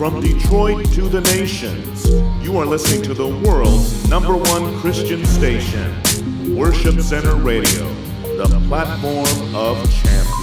From Detroit to the nations, you are listening to the world's #1 Christian station, Worship Center Radio, the platform of champions.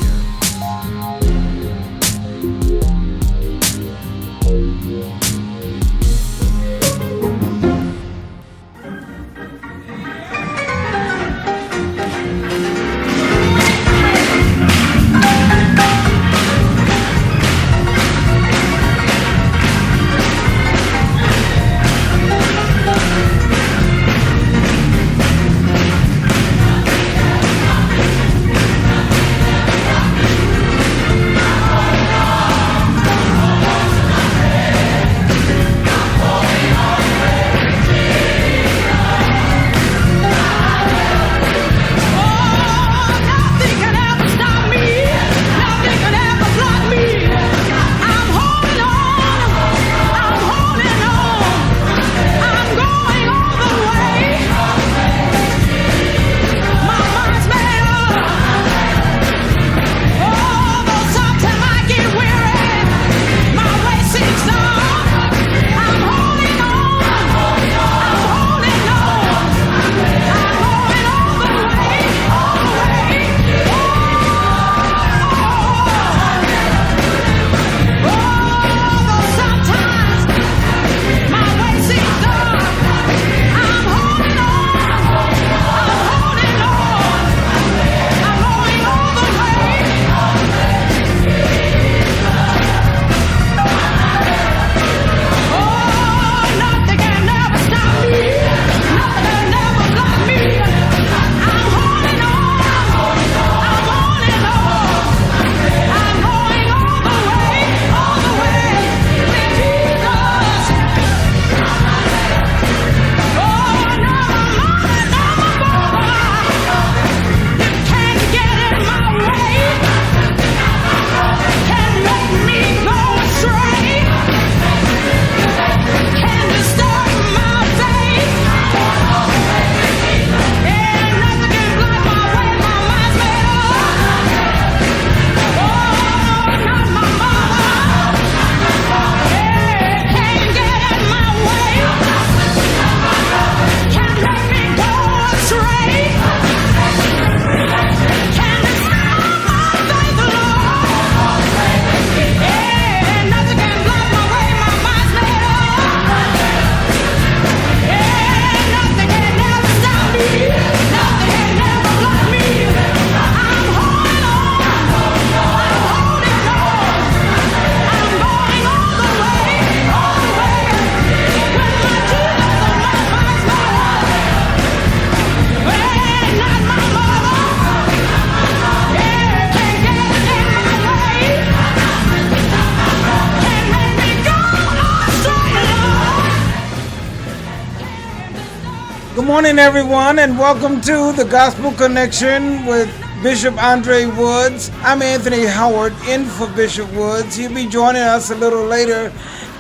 Good morning, everyone, and welcome to the Gospel Connection with Bishop Andre Woods. I'm Anthony Howard, in for Bishop Woods. He'll be joining us a little later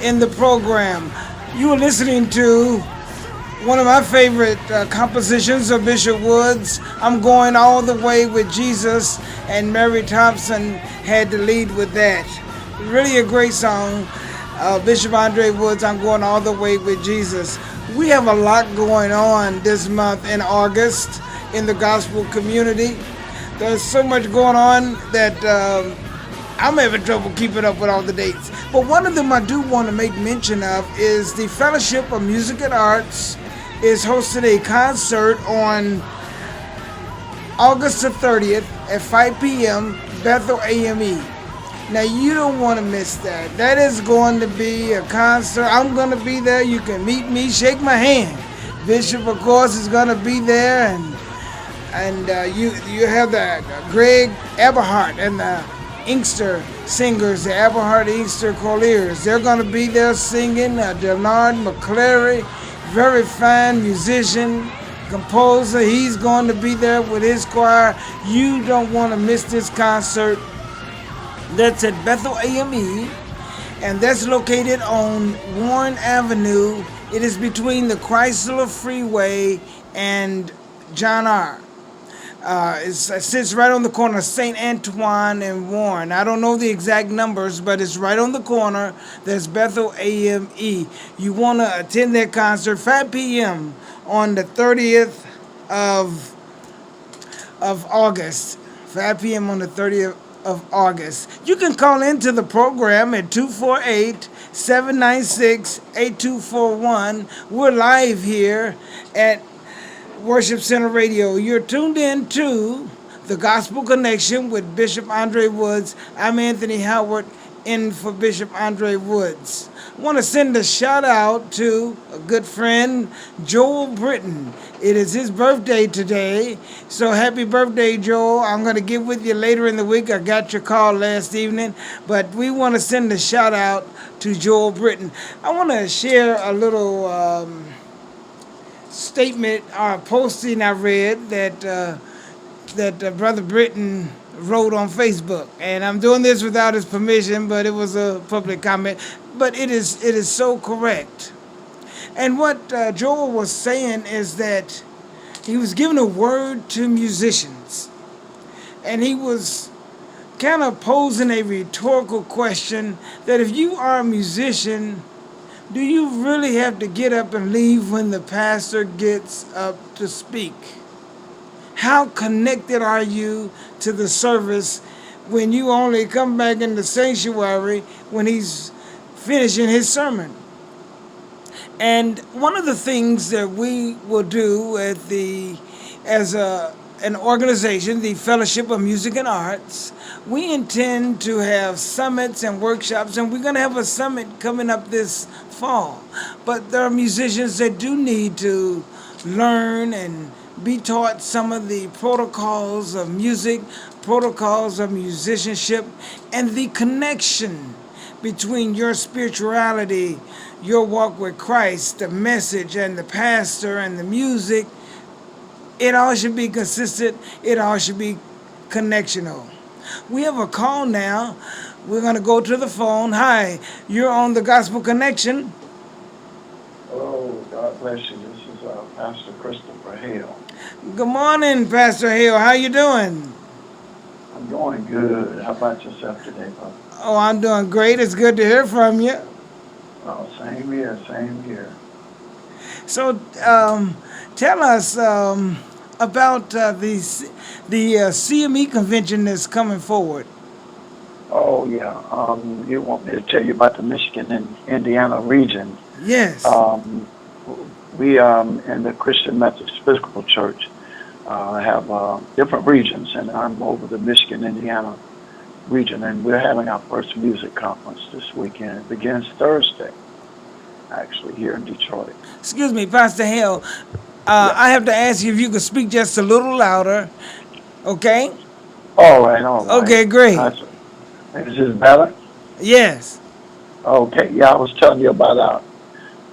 in the program. You are listening to one of my favorite compositions of Bishop Woods, I'm Going All the Way with Jesus, and Mary Thompson had the lead with that. Really a great song. Bishop Andre Woods, I'm Going All the Way with Jesus. We have a lot going on this month in August in the gospel community. There's so much going on that I'm having trouble keeping up with all the dates. But one of them I do want to make mention of is the Fellowship of Music and Arts is hosting a concert on August the 30th at 5 p.m. Bethel AME. Now, you don't want to miss that. That is going to be a concert. I'm going to be there. You can meet me, shake my hand. Bishop, of course, is going to be there, and you have the Greg Eberhardt and the Inkster singers, the Eberhardt Inkster Colliers. They're going to be there singing. Denard McClary, very fine musician, composer. He's going to be there with his choir. You don't want to miss this concert. That's at Bethel AME, and that's located on Warren Avenue. It is between the Chrysler Freeway and John R. It sits right on the corner of St. Antoine and Warren. I don't know the exact numbers, but it's right on the corner. There's Bethel AME. You want to attend that concert, 5 p.m. on the 30th of August. 5 p.m. on the 30th of August. You can call into the program at 248-796-8241. We're live here at Worship Center Radio. You're tuned in to The Gospel Connection with Bishop Andre Woods. I'm Anthony Howard, in for Bishop Andre Woods. I want to send a shout out to a good friend, Joel Britton. It is his birthday today, so happy birthday, Joel. I'm going to get with you later in the week. I got your call last evening, but we want to send a shout out to Joel Britton. I want to share a little statement or posting I read that Brother Britton wrote on Facebook, and I'm doing this without his permission, but it was a public comment. But it is so correct. And what Joel was saying is that he was giving a word to musicians, and he was kind of posing a rhetorical question that if you are a musician, do you really have to get up and leave when the pastor gets up to speak? How connected are you to the service when you only come back in the sanctuary when he's finishing his sermon? And one of the things that we will do as an organization, the Fellowship of Music and Arts, we intend to have summits and workshops, and we're going to have a summit coming up this fall. But there are musicians that do need to learn and be taught some of the protocols of music, protocols of musicianship, and the connection between your spirituality, your walk with Christ, the message, and the pastor, and the music. It all should be consistent. It all should be connectional. We have a call now. We're going to go to the phone. Hi, you're on the Gospel Connection. Hello, God bless you. This is Pastor Christopher Hale. Good morning, Pastor Hale. How you doing? I'm doing good. How about yourself today, brother? Oh, I'm doing great. It's good to hear from you. Oh, same here, same here. So, tell us about the CME convention that's coming forward. Oh, yeah. You want me to tell you about the Michigan and Indiana region? Yes. We in the Christian Methodist Episcopal Church have different regions, and I'm over the Michigan, Indiana region, and we're having our first music conference this weekend. It begins Thursday, actually, here in Detroit. Excuse me, Pastor Hale. I have to ask you if you could speak just a little louder, okay? All right, all right. Okay, great. Is this better? Yes. Okay, yeah, I was telling you about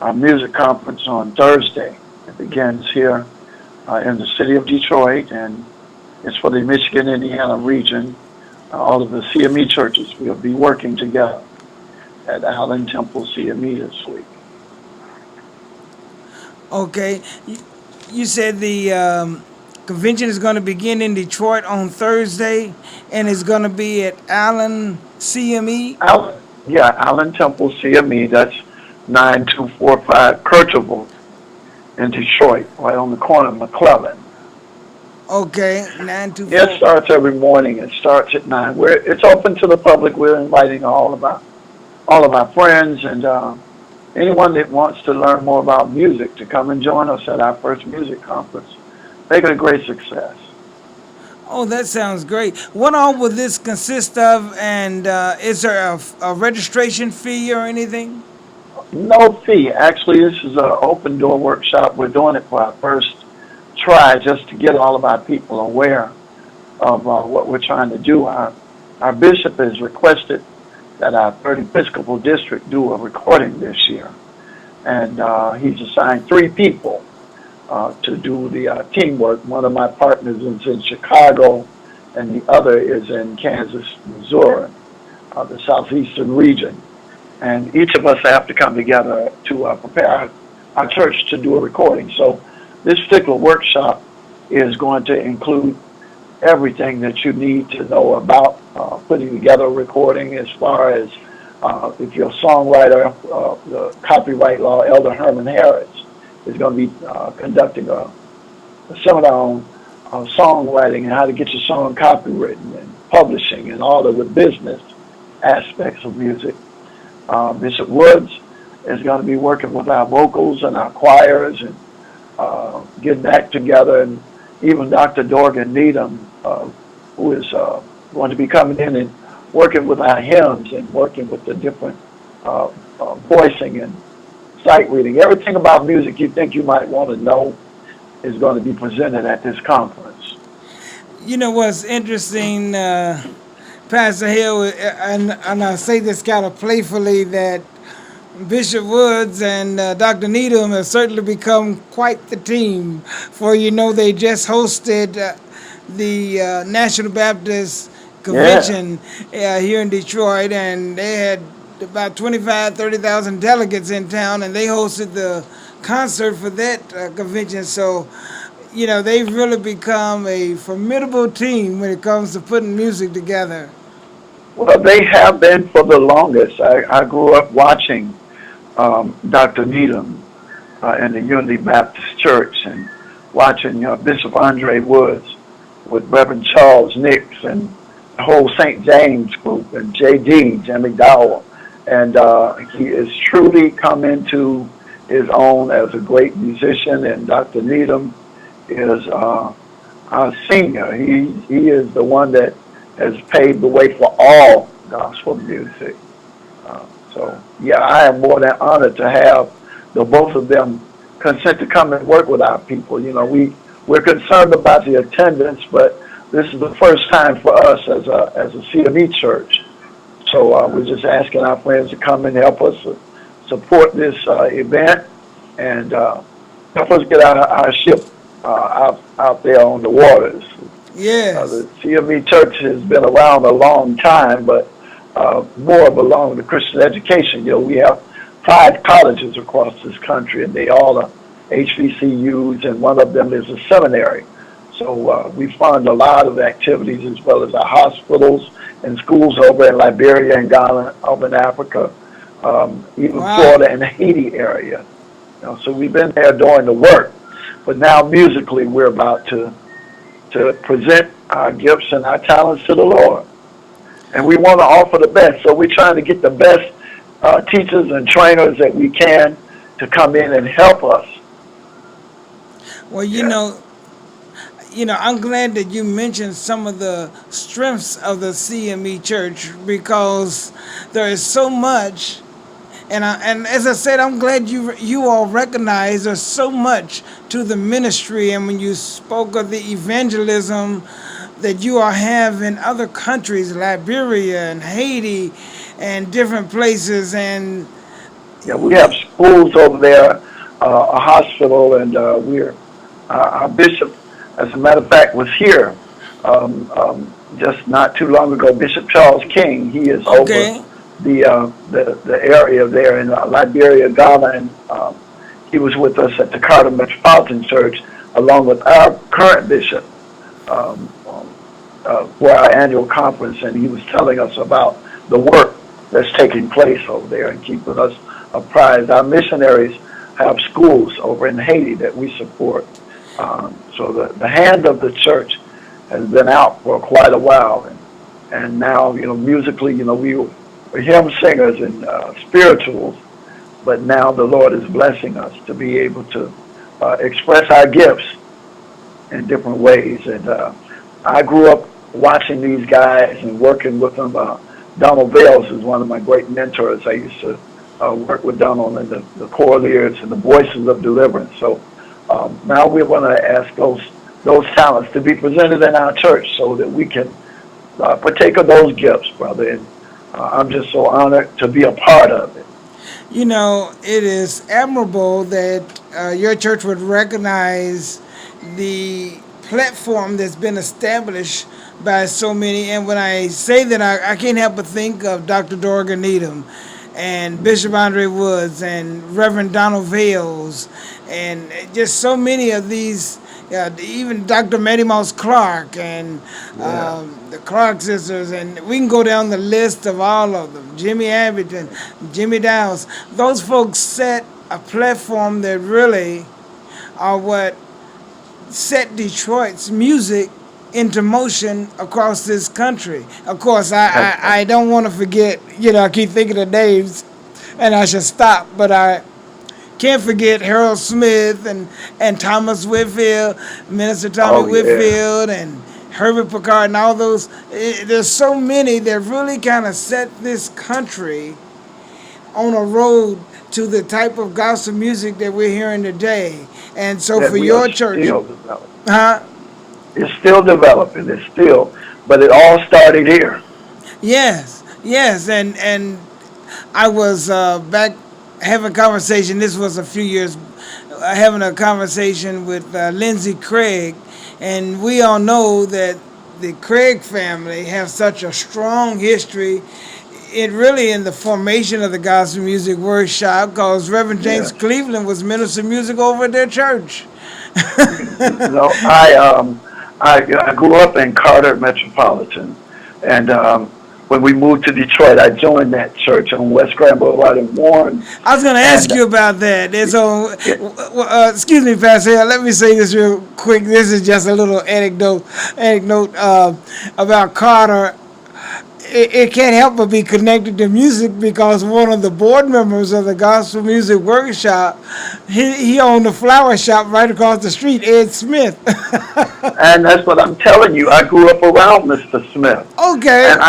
our music conference on Thursday. It begins here in the city of Detroit, and it's for the Michigan, Indiana region. All of the CME churches will be working together at Allen Temple CME this week. Okay. You said the convention is going to begin in Detroit on Thursday, and it's going to be at Allen CME? Allen Temple CME. That's 9245 Kirchhoff in Detroit, right on the corner of McClellan. Okay, 924. It starts every morning. It starts at 9. It's open to the public. We're inviting all of our friends and anyone that wants to learn more about music to come and join us at our first music conference. Make it a great success. Oh, that sounds great. What all will this consist of, and is there a registration fee or anything? No fee. Actually, this is an open door workshop. We're doing it for our first try just to get all of our people aware of what we're trying to do. Our bishop has requested that our 3rd Episcopal District do a recording this year. And he's assigned 3 people to do the teamwork. One of my partners is in Chicago, and the other is in Kansas, Missouri, the southeastern region. And each of us have to come together to prepare our church to do a recording. So this particular workshop is going to include everything that you need to know about putting together a recording, as far as if you're a songwriter, the copyright law. Elder Herman Harris is going to be conducting a seminar on songwriting and how to get your song copywritten and publishing and all of the business aspects of music. Bishop Woods is going to be working with our vocals and our choirs and getting back together, and even Dr. Dorgan Needham, who is going to be coming in and working with our hymns and working with the different voicing and sight reading. Everything about music you think you might want to know is going to be presented at this conference. You know what's interesting, Pastor Hill, and I say this kind of playfully, that Bishop Woods and Dr. Needham have certainly become quite the team. For they just hosted the National Baptist Convention here in Detroit, and they had about 30,000 delegates in town, and they hosted the concert for that convention. So, they've really become a formidable team when it comes to putting music together. Well, they have been for the longest. I grew up watching Dr. Needham in the Unity Baptist Church, and watching Bishop Andre Woods with Reverend Charles Nix and the whole St. James group, and J.D., Jimmy Dowell. And he has truly come into his own as a great musician, and Dr. Needham is our senior. He is the one that has paved the way for all gospel music. So, I am more than honored to have the both of them consent to come and work with our people. We're concerned about the attendance, but this is the first time for us as a CME church. So we're just asking our friends to come and help us support this event and help us get our ship out there on the waters. Yes. The CME church has been around a long time, but more belong to Christian education. We have 5 colleges across this country, and they all are HBCUs, and one of them is a seminary. So we fund a lot of activities, as well as our hospitals and schools over in Liberia and Ghana, over in Africa, even Florida and the Haiti area. So we've been there doing the work. But now musically, we're about to present our gifts and our talents to the Lord. And we want to offer the best. So we're trying to get the best teachers and trainers that we can to come in and help us. Well, I'm glad that you mentioned some of the strengths of the CME Church, because there is so much, and as I said, I'm glad you all recognize there's so much to the ministry. And when you spoke of the evangelism that you all have in other countries, Liberia and Haiti and different places, and we have schools over there, a hospital, and our bishop, as a matter of fact, was here just not too long ago. Bishop Charles King, he is over the area there in Liberia, Ghana, and he was with us at the Carter Metropolitan Church, along with our current bishop, for our annual conference, and he was telling us about the work that's taking place over there and keeping us apprised. Our missionaries have schools over in Haiti that we support. So the hand of the church has been out for quite a while, and now musically, we're hymn singers and spirituals, but now the Lord is blessing us to be able to express our gifts in different ways. And I grew up watching these guys and working with them. Donald Bales is one of my great mentors. I used to work with Donald and the core lyrics and the voices of deliverance. So now we want to ask those talents to be presented in our church so that we can partake of those gifts, brother. And I'm just so honored to be a part of it. It is admirable that your church would recognize the platform that's been established by so many. And when I say that, I can't help but think of Dr. Dorgan Needham and Bishop Andre Woods and Reverend Donald Vales, and just so many of these Yeah, even Dr. Mattie Mouse Clark and Yeah. the Clark sisters, and we can go down the list of all of them. Jimmy Abbott and Jimmy Downs. Those folks set a platform that really are what set Detroit's music into motion across this country. Of course, I don't want to forget, I keep thinking of names and I should stop, but I can't forget Harold Smith and Thomas Whitfield, Minister Tommy Oh, yeah. Whitfield, and Herbert Picard, and all those. There's so many that really kind of set this country on a road to the type of gospel music that we're hearing today. And so That for we your are church, still developing. huh? It's still developing. It's still, but it all started here. Yes, yes, and I was back having a conversation. This was a few years having a conversation with Lindsey Craig, and we all know that the Craig family have such a strong history. It really in the formation of the gospel music workshop, because Reverend James Yeah. Cleveland was minister of music over at their church. No, I grew up in Carter Metropolitan, and when we moved to Detroit, I joined that church on West Grand Boulevard in Warren. I was going to ask And- you about that. And so, excuse me, Pastor Hill, let me say this real quick. This is just a little anecdote about Carter. It can't help but be connected to music because one of the board members of the Gospel Music Workshop, he owned a flower shop right across the street, Ed Smith. And that's what I'm telling you. I grew up around Mr. Smith, Okay. and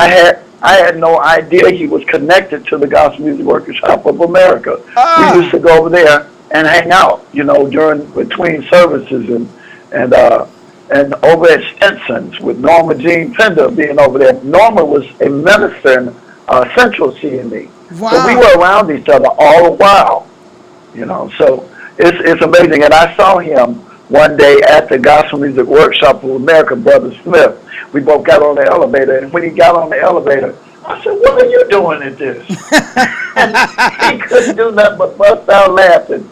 I had no idea he was connected to the Gospel Music Workshop of America. Ah. We used to go over there and hang out, during between services and over at Stinson's with Norma Jean Pender being over there. Norma was a minister in Central CME. Wow. So we were around each other all the while, So it's amazing. And I saw him one day at the Gospel Music Workshop of America, Brother Smith. We both got on the elevator, and when he got on the elevator, I said, "What are you doing at this?" And he couldn't do nothing but bust out laughing.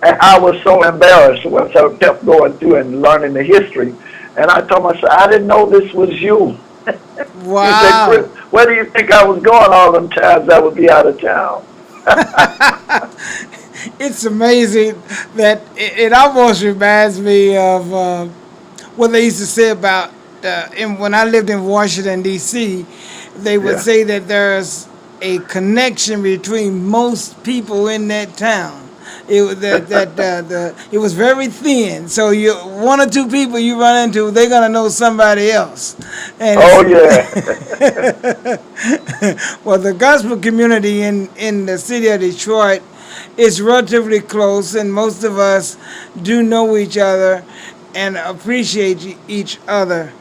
And I was so embarrassed once I kept going through and learning the history. And I told myself, I didn't know this was you. He Wow. said, "Chris, where do you think I was going all them times I would be out of town?" It's amazing that it almost reminds me of what they used to say about when I lived in Washington, D.C., they would Yeah. say that there's a connection between most people in that town. It was it was very thin. So you one or two people you run into, they're gonna know somebody else. And Oh, yeah. well, the gospel community in the city of Detroit is relatively close, and most of us do know each other and appreciate each other.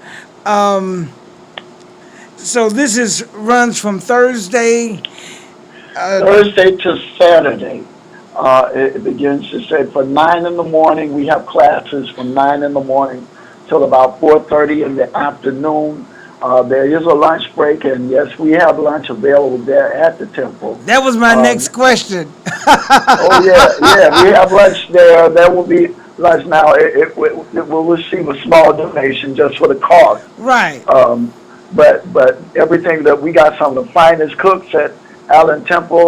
So this runs from Thursday. Thursday to Saturday. It begins to say from 9 in the morning. We have classes from 9 in the morning till about 4:30 in the afternoon. There is a lunch break, and yes, we have lunch available there at the temple. That was my next question. Oh yeah, we have lunch there. There will be lunch now. It will receive a small donation just for the cost. Right. But everything that we got, some of the finest cooks at Allen Temple.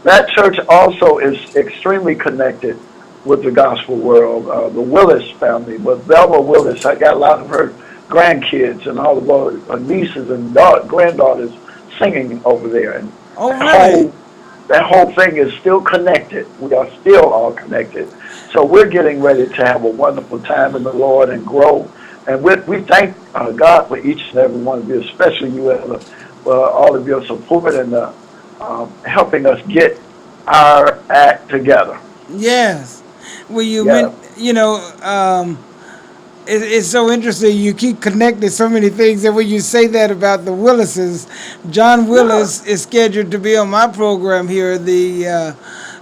That church also is extremely connected with the gospel world. The Willis family, with Velma Willis, I got a lot of her grandkids and all of her nieces and granddaughters singing over there. And Oh, really? that whole thing is still connected. We are still all connected. So we're getting ready to have a wonderful time in the Lord and grow. And we thank God for each and every one of you, especially you, Ella, for all of your support and helping us get our act together. Yes. Well, Yeah. it's so interesting. You keep connecting so many things, and when you say that about the Willises, John Willis is scheduled to be on my program here, the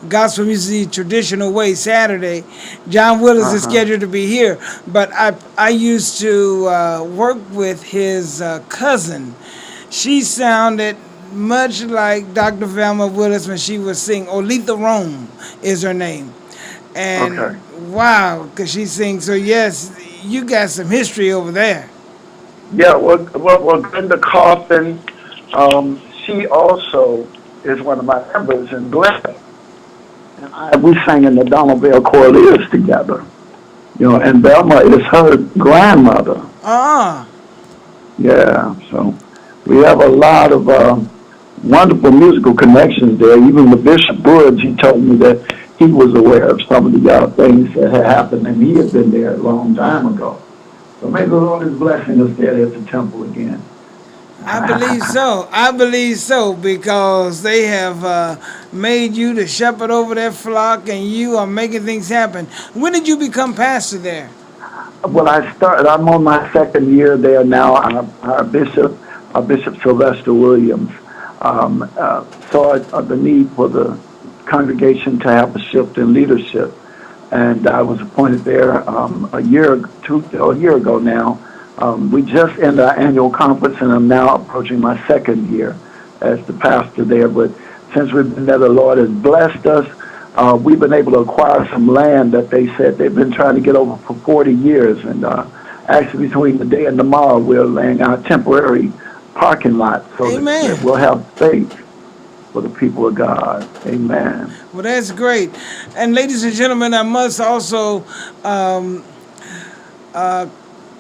Gospel Music Traditional Way Saturday. John Willis is scheduled to be here, but I used to work with his cousin. She sounded much like Dr. Velma Willis when she was singing. Olitha Rome is her name. And Okay. wow, because she sings. So yes, you got some history over there. Yeah, well, Glenda Coffin, she also is one of my members in Glenda. And we sang in the Donaldville Choraleers together. And Velma is her grandmother. Ah, Yeah, so we have a lot of wonderful musical connections there. Even with Bishop Woods, he told me that he was aware of some of the things that had happened, and he had been there a long time ago. So may the Lord is blessing us there at the temple again. I believe so. I believe so, because they have made you the shepherd over their flock, and you are making things happen. When did you become pastor there? Well, I'm on my second year there now. Our Bishop Sylvester Williams, saw the need for the congregation to have a shift in leadership. And I was appointed there a year ago now. We just ended our annual conference, and I'm now approaching my second year as the pastor there. But since we've been there, the Lord has blessed us. We've been able to acquire some land that they said they've been trying to get over for 40 years. And actually, between today and tomorrow, we're laying out temporary parking lot so that we'll have space for the people of God. Amen. Well, that's great. And ladies and gentlemen, I must also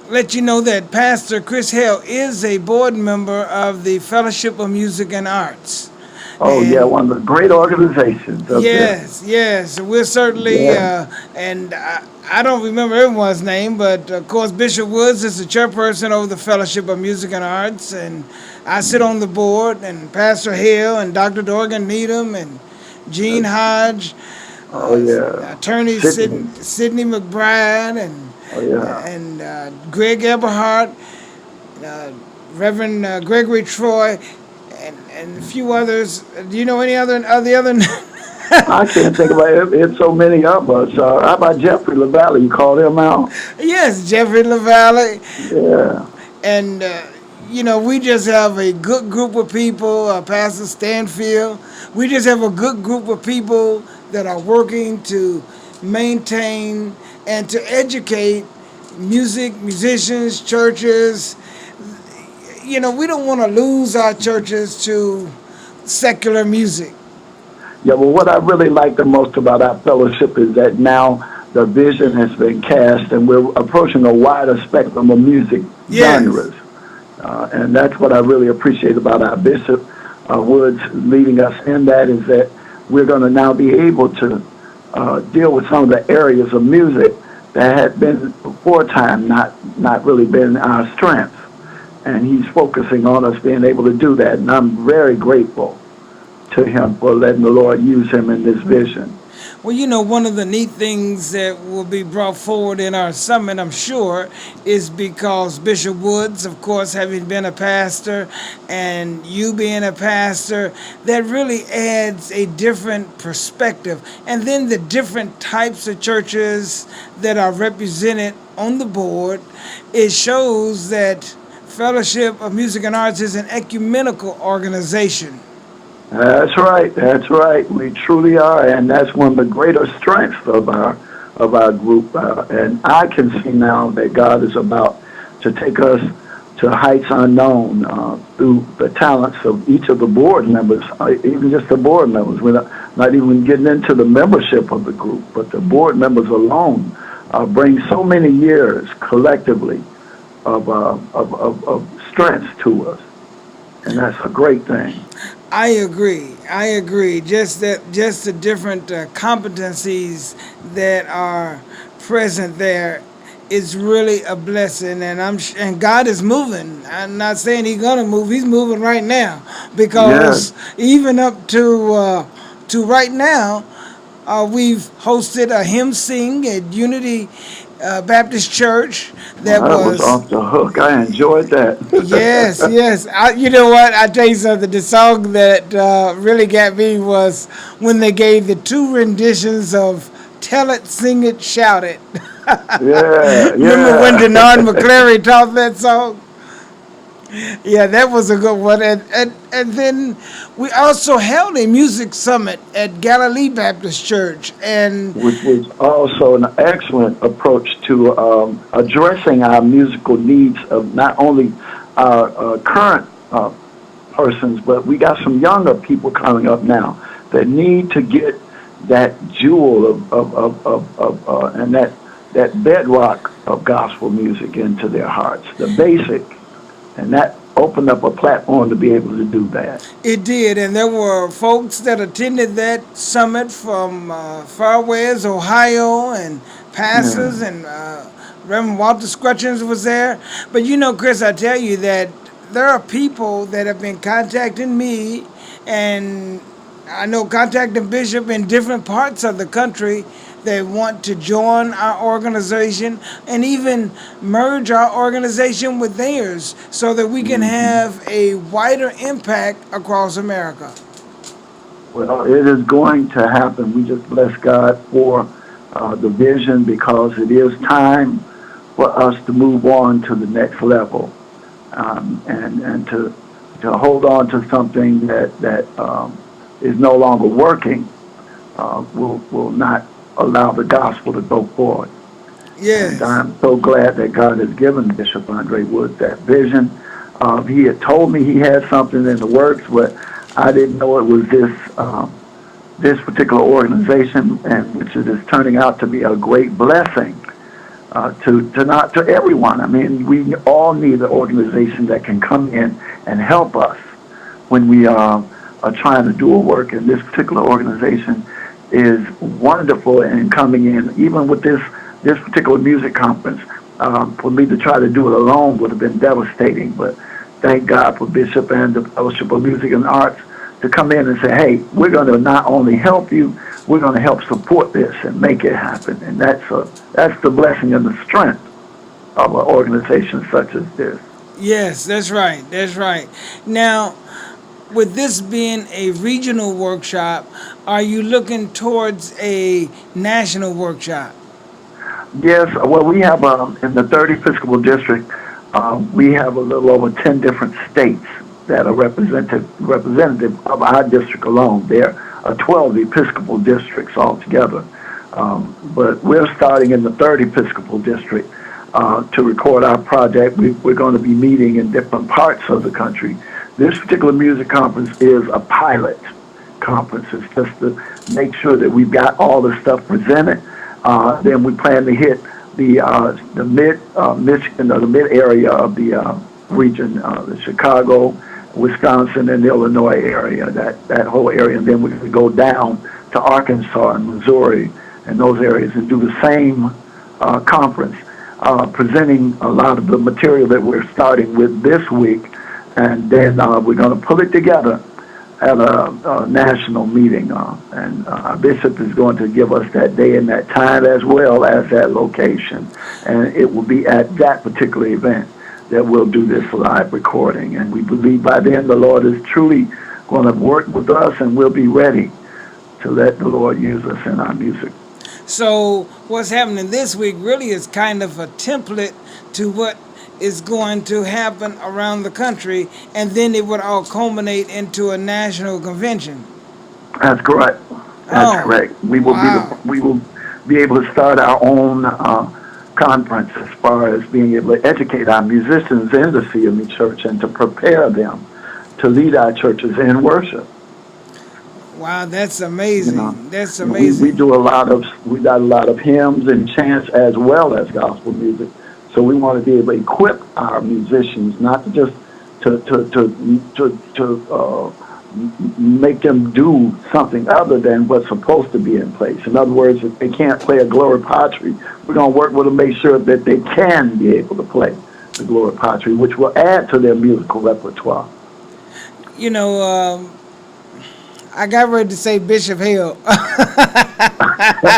let you know that Pastor Chris Hale is a board member of the Fellowship of Music and Arts. Oh, and yeah, one of the great organizations. Yes. We're certainly, and I don't remember everyone's name, but of course Bishop Woods is the chairperson of the Fellowship of Music and Arts, and I sit on the board, and Pastor Hale and Dr. Dorgan Needham and Gene Hodge, attorney Sidney McBride, and Greg Eberhardt, Reverend Gregory Troy, and a few others. Do you know any other I can't think about it. It's so many of us. How about Jeffrey LaValle? You called him out? Yes, Jeffrey LaValle. Yeah. And, we just have a good group of people, Pastor Stanfield. We just have a good group of people that are working to maintain and to educate musicians, churches. We don't want to lose our churches to secular music. Yeah, well, what I really like the most about our fellowship is that now the vision has been cast and we're approaching a wider spectrum of music genres. And that's what I really appreciate about our Bishop Woods leading us in that, is that we're going to now be able to deal with some of the areas of music that had been before time not really been our strength. And he's focusing on us being able to do that. And I'm very grateful to him for letting the Lord use him in this vision. Well, one of the neat things that will be brought forward in our summit, I'm sure, is because Bishop Woods, of course, having been a pastor, and you being a pastor, that really adds a different perspective. And then the different types of churches that are represented on the board, it shows that Fellowship of Music and Arts is an ecumenical organization. That's right. We truly are, and that's one of the greater strengths of our group. And I can see now that God is about to take us to heights unknown through the talents of each of the board members, even just the board members. We're not even getting into the membership of the group, but the board members alone bring so many years collectively of strength to us, and that's a great thing. I agree. Just the different competencies that are present there is really a blessing, and God is moving. I'm not saying He's gonna move; He's moving right now, because even up to right now, we've hosted a hymn sing at Unity Baptist Church. That was off the hook. I enjoyed that. Yes. You know what? I tell you something. The song that really got me was when they gave the two renditions of "Tell It, Sing It, Shout It." Yeah. Remember when Denard McClary taught that song? Yeah, that was a good one. And then we also held a music summit at Galilee Baptist Church. And which was also an excellent approach to addressing our musical needs of not only our current persons, but we got some younger people coming up now that need to get that jewel of and that bedrock of gospel music into their hearts, the basic, and that opened up a platform to be able to do that. it did. And there were folks that attended that summit from far away as Ohio, and Yeah. pastors, and Reverend Walter Scrutchins was there. But you know, Chris, I tell you that there are people that have been contacting me, and I know contacting Bishop in different parts of the country. They want to join our organization and even merge our organization with theirs so that we can have a wider impact across America. Well, it is going to happen. We just bless God for the vision, because it is time for us to move on to the next level, and to hold on to something that is no longer working will not allow the gospel to go forward. And Yes. I'm so glad that God has given Bishop Andre Woods that vision. He had told me he had something in the works, but I didn't know it was this particular organization, and which is turning out to be a great blessing to everyone. I mean, we all need an organization that can come in and help us when we are trying to do a work. And this particular organization is wonderful in coming in, even with this particular music conference. For me to try to do it alone would have been devastating, but thank God for Bishop and the Fellowship of Music and Arts to come in and say, hey, we're going to not only help you, we're going to help support this and make it happen. And that's the blessing and the strength of an organization such as this. Yes, that's right. That's right. Now, with this being a regional workshop, are you looking towards a national workshop? Yes, well, we have in the 3rd Episcopal District, we have a little over 10 different states that are representative of our district alone. There are 12 Episcopal districts altogether. But we're starting in the 3rd Episcopal District to record our project. We're going to be meeting in different parts of the country. This particular music conference is a pilot conference. It's just to make sure that we've got all the stuff presented. Then we plan to hit the mid Michigan, or the mid area of the region, the Chicago, Wisconsin, and the Illinois area. That whole area. And then we can go down to Arkansas and Missouri and those areas and do the same conference, presenting a lot of the material that we're starting with this week. And then we're going to pull it together at a national meeting. And our bishop is going to give us that day and that time, as well as that location. And it will be at that particular event that we'll do this live recording. And we believe by then the Lord is truly going to work with us, and we'll be ready to let the Lord use us in our music. So what's happening this week really is kind of a template to what is going to happen around the country, and then it would all culminate into a national convention. That's correct. That's correct. We will be able to start our own conference as far as being able to educate our musicians in the CME Church and to prepare them to lead our churches in worship. Wow, that's amazing. You know, That's amazing. we got a lot of hymns and chants as well as gospel music. So we want to be able to equip our musicians, not to just to make them do something other than what's supposed to be in place. In other words, if they can't play a Gloria Patri, we're going to work with them to make sure that they can be able to play the Gloria Patri, which will add to their musical repertoire. You know, I got ready to say Bishop Hill.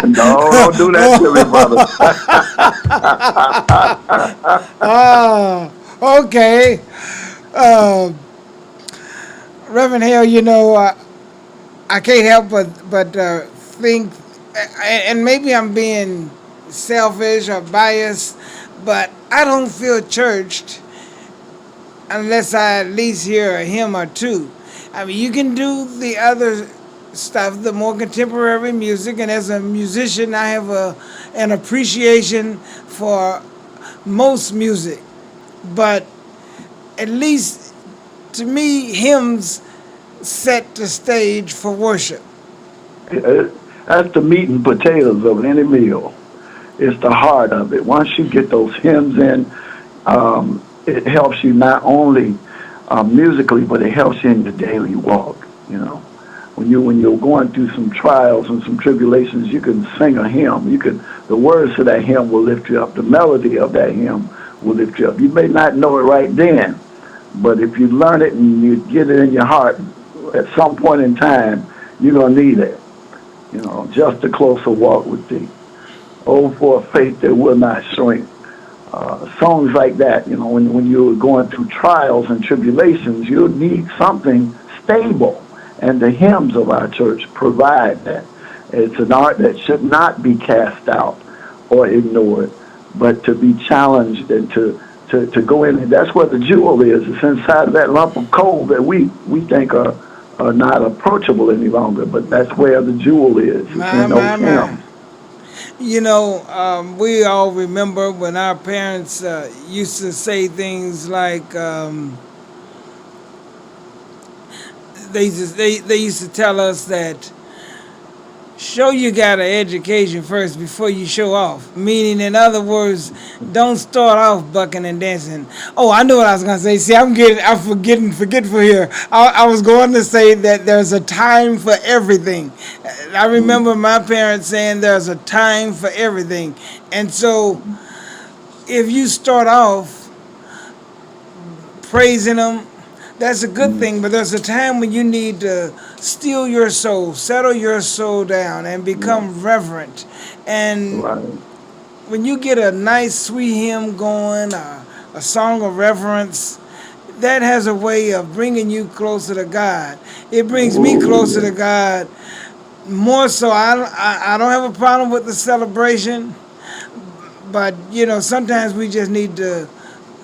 No, don't do that to me, brother. Oh, okay. Reverend Hill, you know, I can't help but think, and maybe I'm being selfish or biased, but I don't feel churched unless I at least hear a hymn or two. I mean, you can do the other stuff, the more contemporary music, and as a musician, I have an appreciation for most music. But at least to me, hymns set the stage for worship. That's the meat and potatoes of any meal. It's the heart of it. Once you get those hymns in, it helps you not only musically, but it helps you in your daily walk. You know, when you're going through some trials and some tribulations, you can sing a hymn. The words to that hymn will lift you up. The melody of that hymn will lift you up. You may not know it right then, but if you learn it and you get it in your heart, at some point in time, you're gonna need it. You know, just a closer walk with thee. Oh, for a faith that will not shrink. Songs like that, you know, when you're going through trials and tribulations, you'll need something stable. And the hymns of our church provide that. It's an art that should not be cast out or ignored, but to be challenged and to go in. And that's where the jewel is. It's inside of that lump of coal that we think are not approachable any longer, but that's where the jewel is. It's in those hymns. You know, we all remember when our parents used to say things like, they used to tell us that show you got an education first before you show off. Meaning, in other words, don't start off bucking and dancing. Oh, I know what I was gonna say. See, I'm forgetful here. I was going to say that there's a time for everything. I remember my parents saying there's a time for everything, and so if you start off praising them, that's a good thing, but there's a time when you need to still your soul, settle your soul down, and become reverent. And when you get a nice, sweet hymn going, a song of reverence, that has a way of bringing you closer to God. It brings me closer to God more so. I don't have a problem with the celebration, but, you know, sometimes we just need to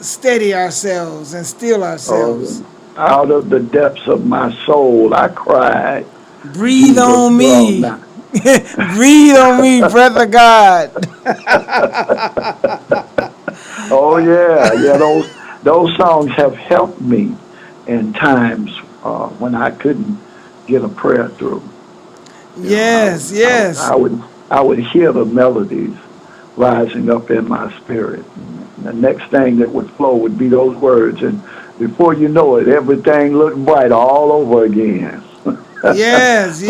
steady ourselves and still ourselves. Out of the depths of my soul, I cried. Breathe on me. Breathe on me, breath of God. Oh yeah. Those songs have helped me in times when I couldn't get a prayer through. Yes. I would hear the melodies rising up in my spirit. And the next thing that would flow would be those words, and before you know it, everything looked bright all over again. Yes.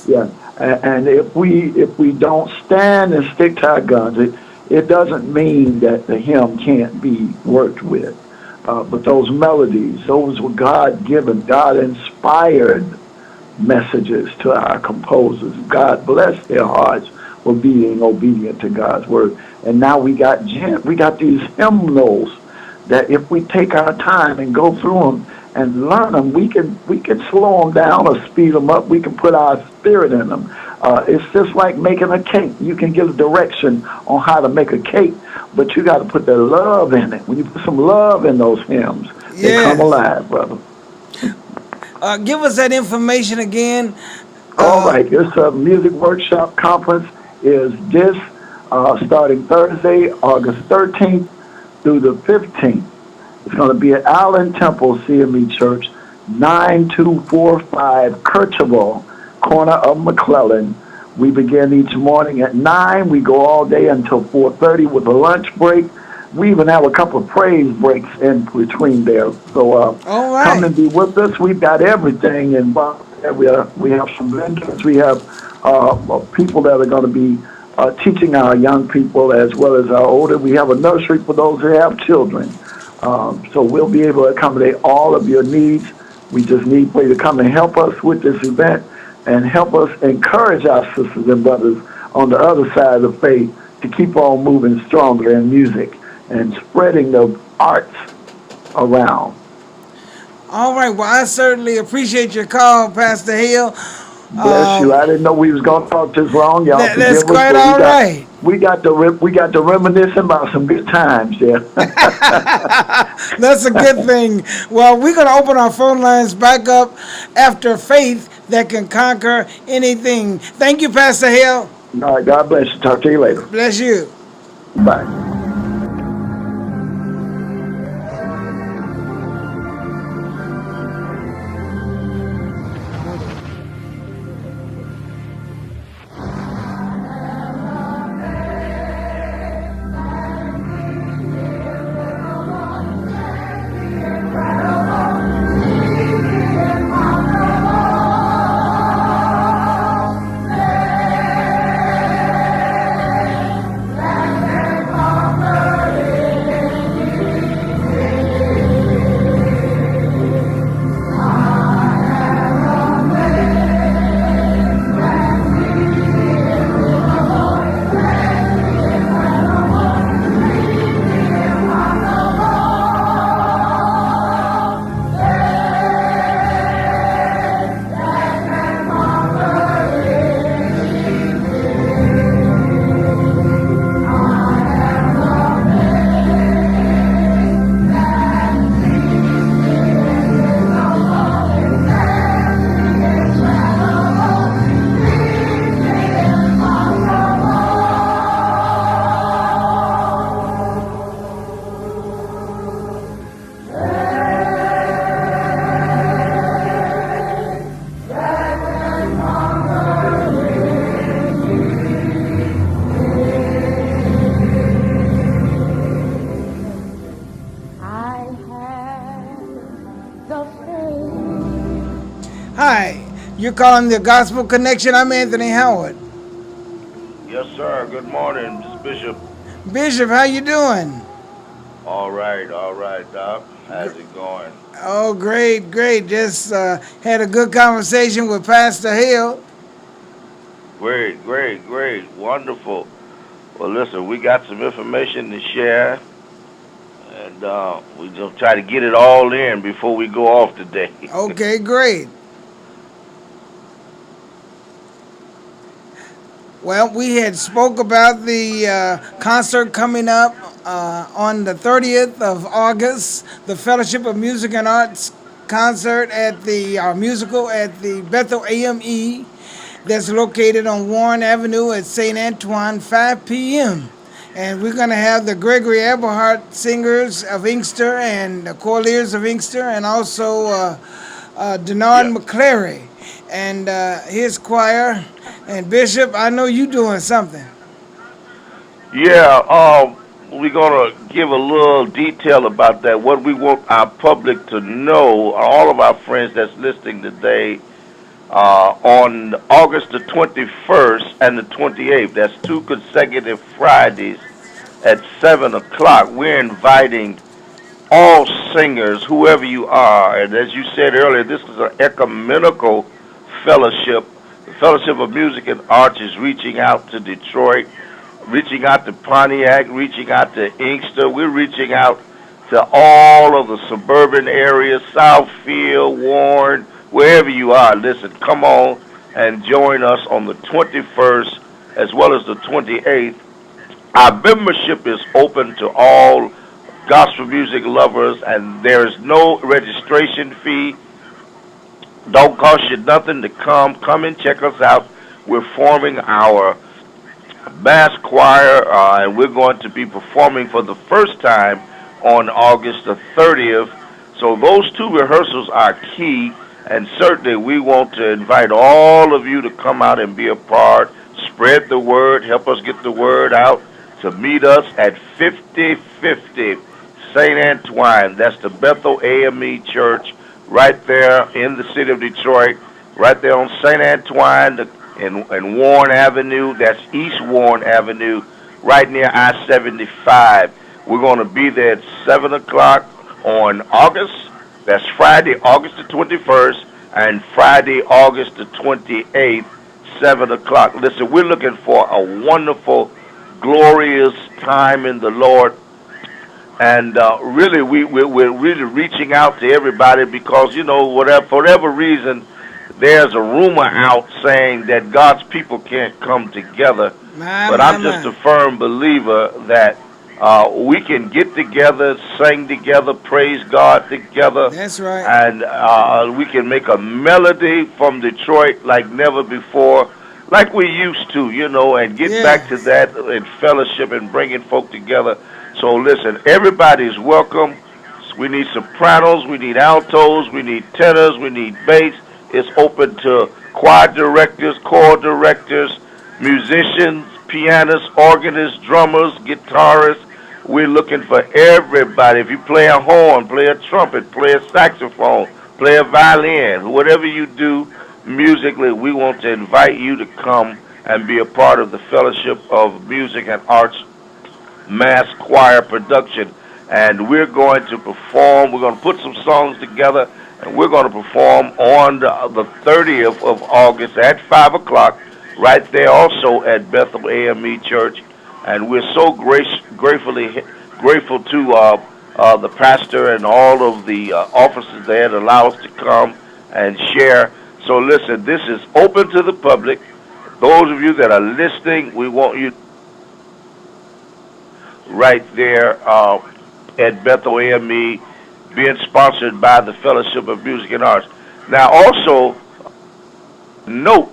Yeah, and if we don't stand and stick to our guns, it doesn't mean that the hymn can't be worked with. But those melodies, those were God-given, God-inspired messages to our composers. God bless their hearts for being obedient to God's word. And now we got these hymnals that if we take our time and go through them and learn them, we can slow them down or speed them up. We can put our spirit in them. It's just like making a cake. You can give a direction on how to make a cake, but you got to put the love in it. When you put some love in those hymns, they come alive, brother. Give us that information again. All right, this music workshop conference is this starting Thursday, August 13th through the 15th. It's going to be at Allen Temple CME Church, 9245 Kercheval, corner of McClellan. We begin each morning at 9. We go all day until 4:30 with a lunch break. We even have a couple of praise breaks in between there. So come and be with us. We've got everything involved. We have some vendors. We have people that are going to be teaching our young people as well as our older. We have a nursery for those who have children. So we'll be able to accommodate all of your needs. We just need for you to come and help us with this event and help us encourage our sisters and brothers on the other side of the faith to keep on moving stronger in music and spreading the arts around. All right. Well, I certainly appreciate your call, Pastor Hale. Bless you. I didn't know we was gonna talk this long, y'all. That's Forgive us, quite but all right. we got to reminiscing about some good times, yeah. That's a good thing. Well, we're going to open our phone lines back up after faith that can conquer anything. Thank you, Pastor Hill. All right, God bless you. Talk to you later. Bless you. Bye. Hi, you're calling the Gospel Connection. I'm Anthony Howard. Yes, sir. Good morning, Mr. Bishop. Bishop, how you doing? All right, Doc. How's it going? Oh, great, great. Just had a good conversation with Pastor Hill. Great. Wonderful. Well, listen, we got some information to share, and we just try to get it all in before we go off today. Okay, great. Well, we had spoke about the concert coming up on the 30th of August, the Fellowship of Music and Arts concert at the musical at the Bethel AME that's located on Warren Avenue at St. Antoine, 5 p.m. And we're going to have the Gregory Eberhardt Singers of Inkster and the Corliers of Inkster, and also Denard McClary and his choir. And Bishop, I know you doing something. Yeah, we're going to give a little detail about that. What we want our public to know, all of our friends that's listening today, on August the 21st and the 28th, that's 2 consecutive Fridays at 7 o'clock, we're inviting all singers, whoever you are. And as you said earlier, this is an ecumenical fellowship. The Fellowship of Music and Arts is reaching out to Detroit, reaching out to Pontiac, reaching out to Inkster. We're reaching out to all of the suburban areas, Southfield, Warren, wherever you are. Listen, come on and join us on the 21st as well as the 28th. Our membership is open to all gospel music lovers, and there is no registration fee. Don't cost you nothing to come. Come and check us out. We're forming our mass choir, and we're going to be performing for the first time on August the 30th. So those 2 rehearsals are key, and certainly we want to invite all of you to come out and be a part, spread the word, help us get the word out, to meet us at 5050 St. Antoine. That's the Bethel AME Church right there in the city of Detroit, right there on St. Antoine and Warren Avenue. That's East Warren Avenue, right near I-75. We're going to be there at 7 o'clock on August. That's Friday, August the 21st, and Friday, August the 28th, 7 o'clock. Listen, we're looking for a wonderful, glorious time in the Lord. And really, we're really reaching out to everybody because, you know, for whatever reason, there's a rumor out saying that God's people can't come together. But I'm just a firm believer that we can get together, sing together, praise God together. That's right. And we can make a melody from Detroit like never before, like we used to, and get back to that in fellowship and bringing folk together. So listen, everybody's welcome. We need sopranos, we need altos, we need tenors, we need bass. It's open to choir directors, choral directors, musicians, pianists, organists, drummers, guitarists. We're looking for everybody. If you play a horn, play a trumpet, play a saxophone, play a violin, whatever you do musically, we want to invite you to come and be a part of the Fellowship of Music and Arts Mass Choir Production. And we're going to perform. We're going to put some songs together, and we're going to perform on the 30th of August at 5 o'clock, right there also at Bethel AME Church. And we're so grateful to the pastor and all of the officers there that allow us to come and share. So listen, this is open to the public. Those of you that are listening, we want you right there at Bethel AME, being sponsored by the Fellowship of Music and Arts. Now, also, note,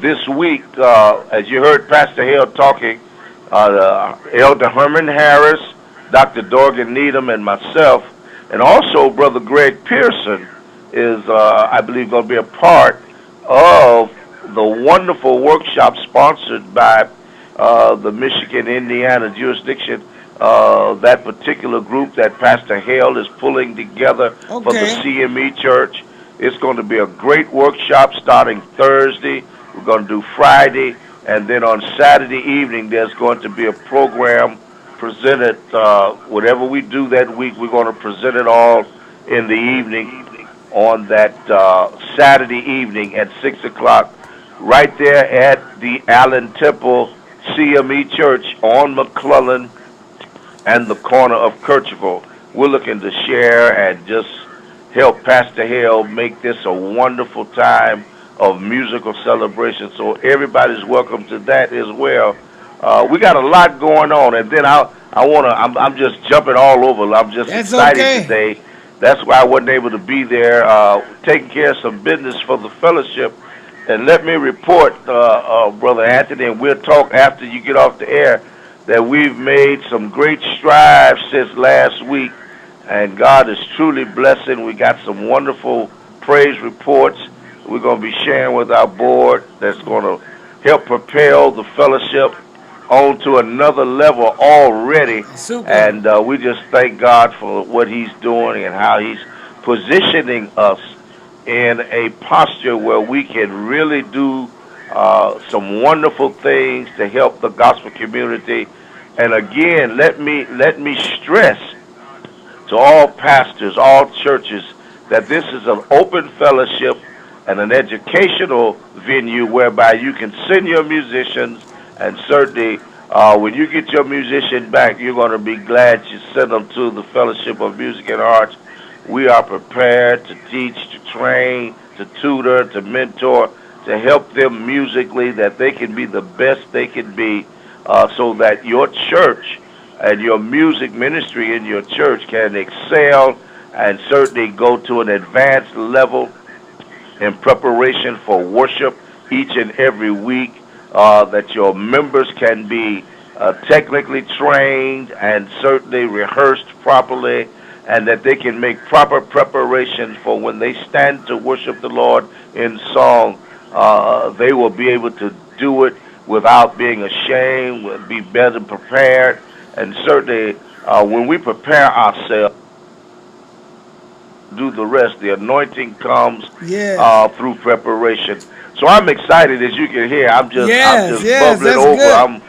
this week, as you heard Pastor Hale talking, Elder Herman Harris, Dr. Dorgan Needham, and myself, and also Brother Greg Pearson is, I believe, going to be a part of the wonderful workshop sponsored by the Michigan-Indiana jurisdiction, that particular group that Pastor Hale is pulling together for the CME Church. It's going to be a great workshop starting Thursday. We're going to do Friday, and then on Saturday evening there's going to be a program presented. Whatever we do that week, we're going to present it all in the evening on that Saturday evening at 6 o'clock, right there at the Allen Temple CME Church on McClellan and the corner of Kirchville. We're looking to share and just help Pastor Hale make this a wonderful time of musical celebration. So everybody's welcome to that as well. We got a lot going on, and then I'm just jumping all over. I'm just excited today. That's why I wasn't able to be there, taking care of some business for the fellowship. And let me report, Brother Anthony, and we'll talk after you get off the air, that we've made some great strides since last week, and God is truly blessing. We got some wonderful praise reports we're going to be sharing with our board that's going to help propel the fellowship on to another level already. Super. And we just thank God for what he's doing and how he's positioning us in a posture where we can really do some wonderful things to help the gospel community. And again, let me stress to all pastors, all churches, that this is an open fellowship and an educational venue whereby you can send your musicians, and certainly when you get your musician back, you're going to be glad you sent them to the Fellowship of Music and Arts. We are prepared to teach, to train, to tutor, to mentor, to help them musically, that they can be the best they can be, so that your church and your music ministry in your church can excel and certainly go to an advanced level in preparation for worship each and every week, that your members can be technically trained and certainly rehearsed properly, and that they can make proper preparation for when they stand to worship the Lord in song. They will be able to do it without being ashamed, will be better prepared, and certainly when we prepare ourselves, do the rest. The anointing comes through preparation. So I'm excited, as you can hear. I'm just bubbling over.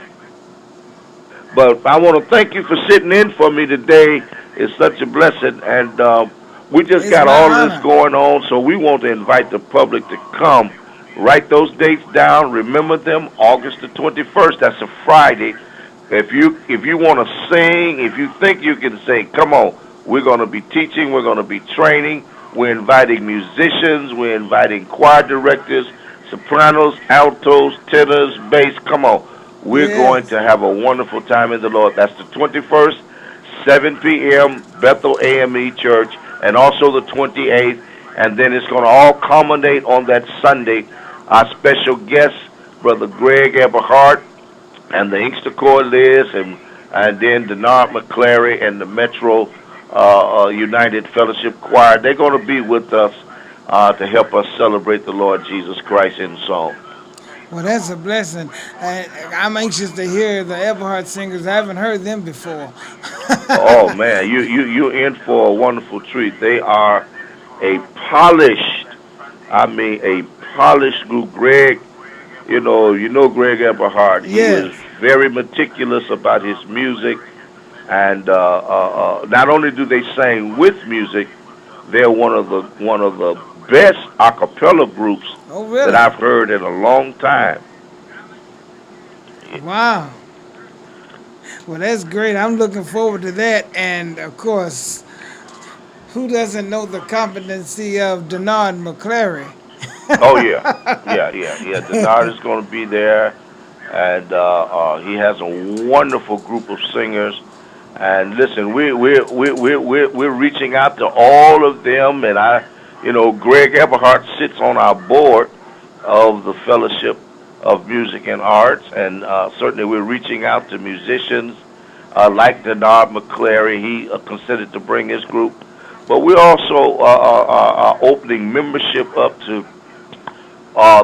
But I want to thank you for sitting in for me today. It's such a blessing, and we just got all of this going on. So we want to invite the public to come. Write those dates down. Remember them. August the 21st. That's a Friday. If you want to sing, if you think you can sing, come on. We're going to be teaching. We're going to be training. We're inviting musicians. We're inviting choir directors, sopranos, altos, tenors, bass. Come on. We're going Yes. to have a wonderful time in the Lord. That's the 21st, 7 p.m., Bethel AME Church, and also the 28th. And then it's going to all culminate on that Sunday. Our special guest, Brother Greg Eberhardt, and the Inkster Chord Liz, and then Denard McClary and the Metro United Fellowship Choir. They're going to be with us to help us celebrate the Lord Jesus Christ in song. Well, that's a blessing. And I'm anxious to hear the Eberhard singers. I haven't heard them before. Oh man, you're in for a wonderful treat. They are a polished, I mean a polished group. Greg, you know Greg Eberhard. He Yes. is very meticulous about his music, and not only do they sing with music, they're one of the best a cappella groups Oh, that really? I've heard in a long time. Wow. Well, that's great. I'm looking forward to that. And of course, who doesn't know the competency of Denard McClary? Oh yeah. Denard is going to be there, and he has a wonderful group of singers. And listen, we're reaching out to all of them, and Greg Eberhardt sits on our board of the Fellowship of Music and Arts, and certainly we're reaching out to musicians like Denard McClary. He considered to bring his group, but we're also opening membership up to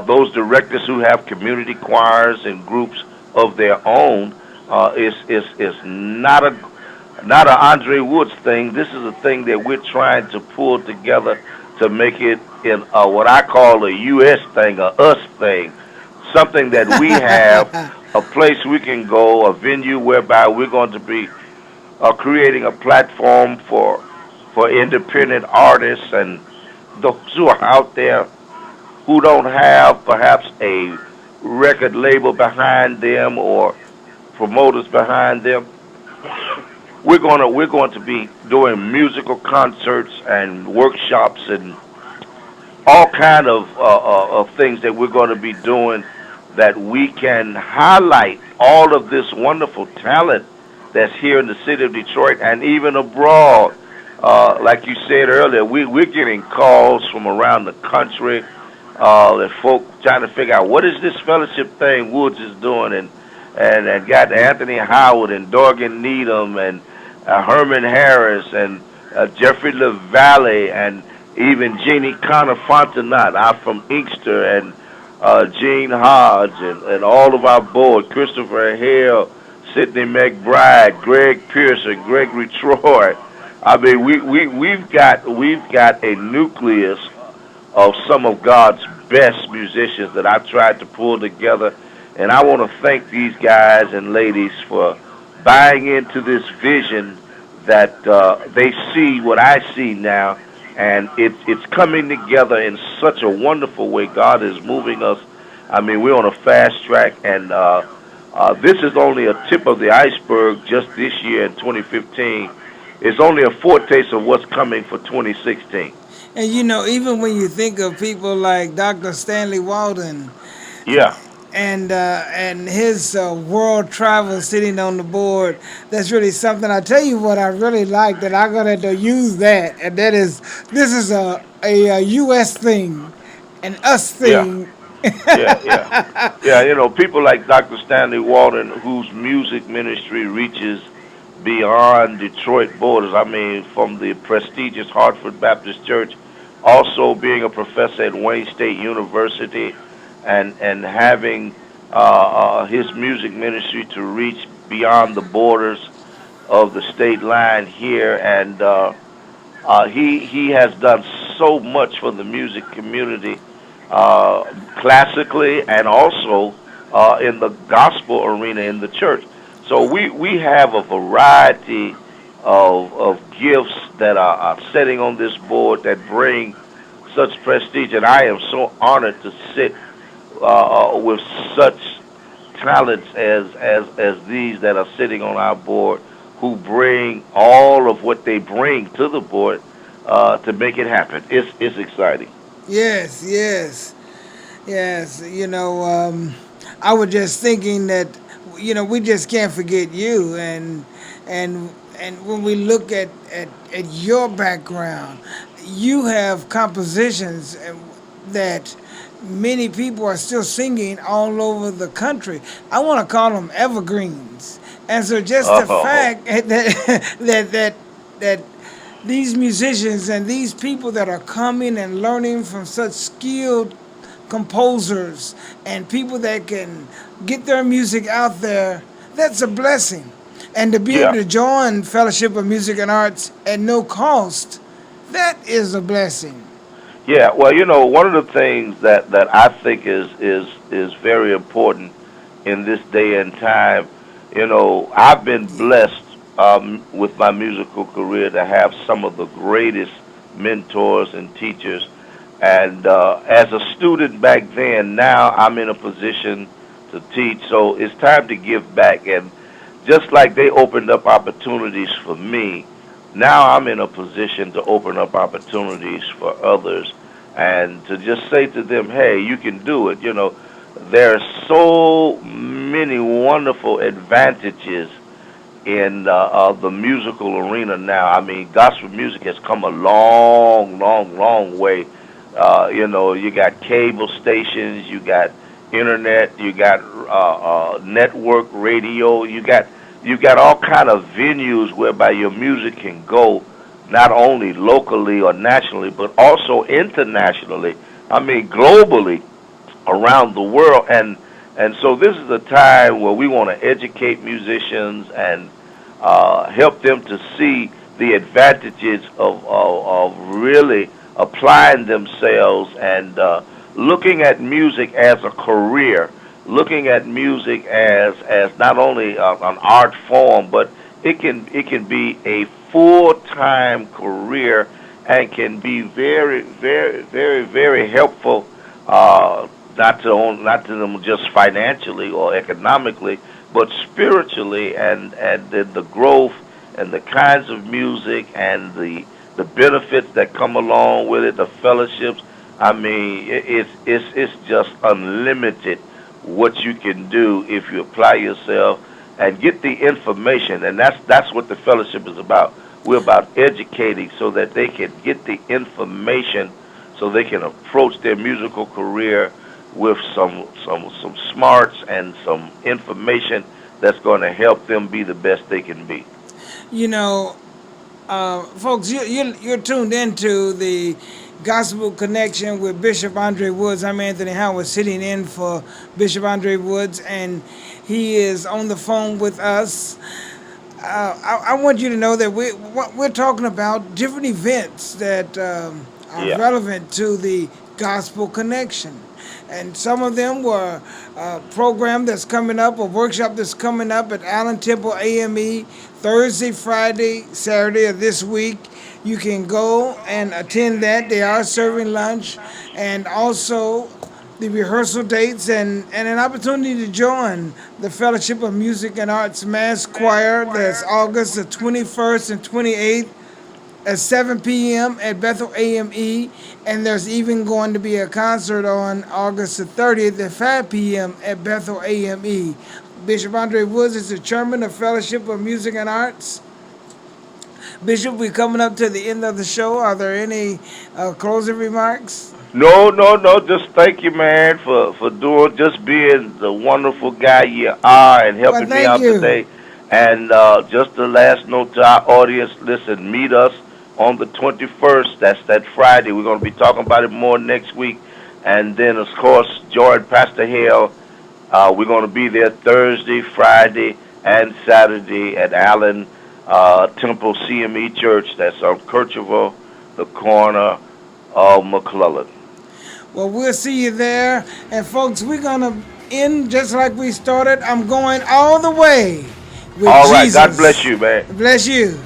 those directors who have community choirs and groups of their own. It's not a Andre Woods thing. This is a thing that we're trying to pull together to make it in what I call a U.S. thing, a us thing, something that we have, a place we can go, a venue whereby we're going to be creating a platform for independent artists and those who are out there who don't have perhaps a record label behind them or promoters behind them. We're going to be doing musical concerts and workshops and all kind of things that we're going to be doing that we can highlight all of this wonderful talent that's here in the city of Detroit and even abroad. Like you said earlier, we're getting calls from around the country that folk trying to figure out what is this fellowship thing Woods is doing, and got Anthony Howard and Dorgan Needham and Herman Harris and Jeffrey LaValle and even Jeannie Connor Fontenot out from Inkster and Gene Hodge and all of our board, Christopher Hale, Sidney McBride, Greg Pearson, Gregory Troy. I mean, we've got a nucleus of some of God's best musicians that I've tried to pull together, and I want to thank these guys and ladies for buying into this vision that they see what I see now, and it's coming together in such a wonderful way. God is moving us. I mean, we're on a fast track, and this is only a tip of the iceberg just this year in 2015. It's only a foretaste of what's coming for 2016. And even when you think of people like Dr. Stanley Walden Yeah. and his world travel sitting on the board, that's really something. I tell you what I really like, that I'm going to use that, and that is, this is a U.S. thing, an us thing. Yeah, people like Dr. Stanley Walden, whose music ministry reaches beyond Detroit borders. I mean, from the prestigious Hartford Baptist Church, also being a professor at Wayne State University, and having his music ministry to reach beyond the borders of the state line here, and he has done so much for the music community, classically and also in the gospel arena in the church. So we have a variety of gifts that are sitting on this board that bring such prestige, and I am so honored to sit with such talents as these that are sitting on our board, who bring all of what they bring to the board to make it happen. It's exciting. Yes, yes, yes. I was just thinking that we just can't forget you, and and when we look at your background, you have compositions that many people are still singing all over the country. I want to call them evergreens. And so just the Oh, fact that these musicians and these people that are coming and learning from such skilled composers and people that can get their music out there, that's a blessing. And to be able yeah. to join Fellowship of Music and Arts at no cost, that is a blessing. Yeah, well, one of the things that I think is very important in this day and time, I've been blessed with my musical career to have some of the greatest mentors and teachers. And as a student back then, now I'm in a position to teach. So it's time to give back. And just like they opened up opportunities for me, now I'm in a position to open up opportunities for others and to just say to them, hey, you can do it. There are so many wonderful advantages in the musical arena now. I mean, gospel music has come a long, long, long way. You got cable stations, you got internet, you got network radio, you got all kind of venues whereby your music can go, not only locally or nationally, but also internationally. I mean, globally around the world. And so this is a time where we want to educate musicians and help them to see the advantages of really applying themselves and looking at music as a career, looking at music as not only an art form, but it can be a full-time career and can be very, very, very, very helpful. Not to them just financially or economically, but spiritually, and the growth and the kinds of music and the benefits that come along with it, the fellowships. I mean, it's just unlimited what you can do if you apply yourself and get the information, and that's what the fellowship is about. We're about educating so that they can get the information, so they can approach their musical career with some smarts and some information that's going to help them be the best they can be. You know, folks, you're tuned into the Gospel Connection with Bishop Andre Woods. I'm Anthony Howard, sitting in for Bishop Andre Woods, and he is on the phone with us. I want you to know that we're talking about different events that are Yeah. relevant to the Gospel Connection. And some of them were a program that's coming up, a workshop that's coming up at Allen Temple AME Thursday, Friday, Saturday of this week. You can go and attend that. They are serving lunch, and also the rehearsal dates and an opportunity to join the Fellowship of Music and Arts Mass Choir. That's August the 21st and 28th at 7 p.m. at Bethel AME, and there's even going to be a concert on August the 30th at 5 p.m. at Bethel AME. Bishop Andre Woods is the chairman of Fellowship of Music and Arts. Bishop, we're coming up to the end of the show. Are there any closing remarks? No. Just thank you, man, for just being the wonderful guy you are and Well, helping me thank out you. today. And just the last note to our audience: listen, meet us on the 21st. That's that Friday. We're going to be talking about it more next week. And then, of course, Jordan Pastor Hale. We're going to be there Thursday, Friday, and Saturday at Allen Temple CME Church. That's on Kercheval, the corner of McClellan. Well, we'll see you there. And folks, we're going to end just like we started. I'm going all the way with All right. Jesus. God bless you, man. Bless you.